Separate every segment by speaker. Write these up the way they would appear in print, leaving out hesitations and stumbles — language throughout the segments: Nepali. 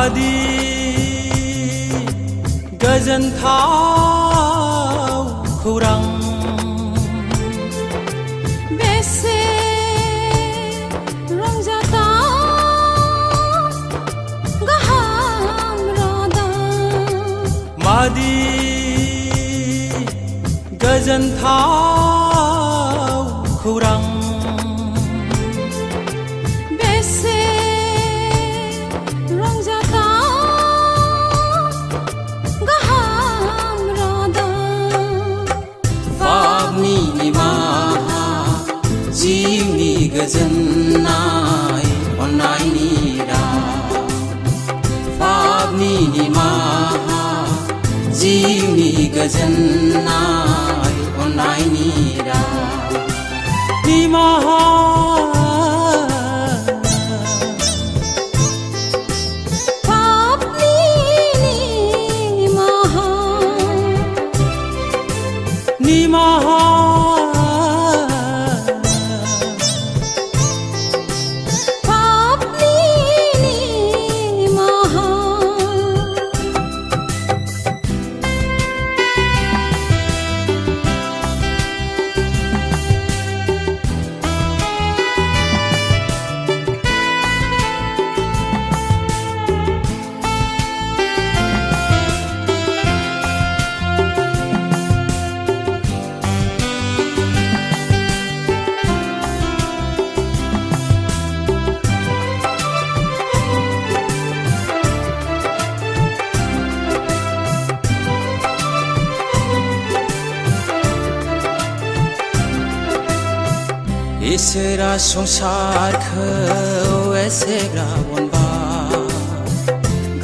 Speaker 1: मादि गोजोनथाव खौरां
Speaker 2: बेसे रंजाथाव गाहाम रादाब
Speaker 1: मादि गोजोनथाव खौरां
Speaker 2: बेसे रंजाथाव गाहाम रादाब
Speaker 1: पापनि निमाहा जिउनि गोजोननाय अननायनि राव पापनि निमाहा जिउनि गोजोननाय अननायनि राव निमाहा
Speaker 2: पापनि निमाहा
Speaker 1: निमाहा
Speaker 2: पापनि निमाहा
Speaker 1: इसोरा संसारखौ एसेग्राब अनबाय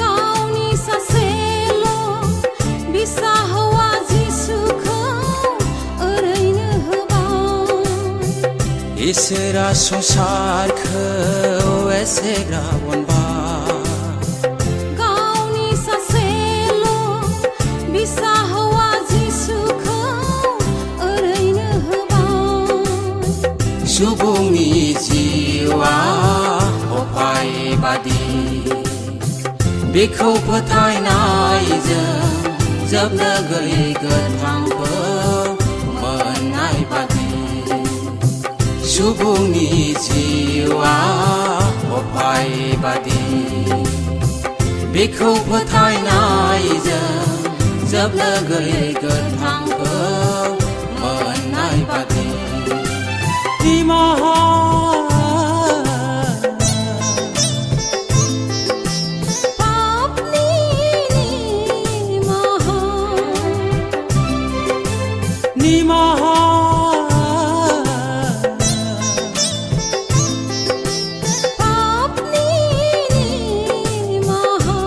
Speaker 2: गावनि सासेल' बिसा हौवा जिसुखौ ओरैनो होबाय
Speaker 1: इसोरा संसारखौ एसेग्राब अनबाय
Speaker 2: गावनि सासेल' बिसा हौवा जिसुखौ ओरैनो होबाय
Speaker 1: सुबुंनि जिउआ अपाय बादि बेखौ फोथायनायजों जोबनो गैयै गोथांखौ मोननाय बादि सुबुंनि जिउआ अपाय बादि बेखौ फोथायनायजों जोबनो गैयै गोथांखौ मोननाय बादि निमाहा
Speaker 2: पापनि निमाहा
Speaker 1: निमाहा
Speaker 2: पापनि निमाहा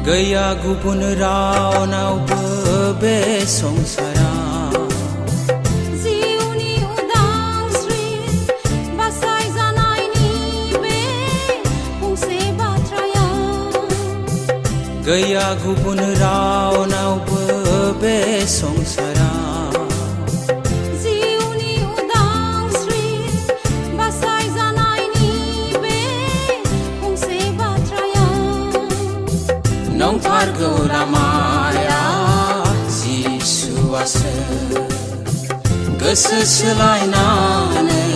Speaker 1: गैया गुबुन रावनावबो बे संसाराव
Speaker 2: जिउनि उदांस्रि बासायजानायनि बे फंसे बाथ्राया
Speaker 1: गैया गुबुन रावनावबो बे संसाराव
Speaker 2: जिउनि उदांस्रि बासायजानायनि बे फंसे बाथ्राया
Speaker 1: नंथारगौ लामाया जिसुआसो गोसो सोलायनानै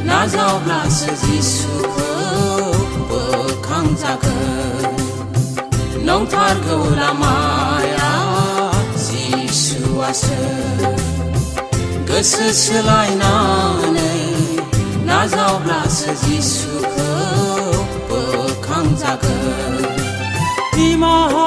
Speaker 1: नाजावब्लासो जिसुखौ बोखांजागोन नंथारगौ लामाया जिसुआसो गोसो सोलायनानै नाजावब्लासो जिसुखौ बोखांजागोन निमाहा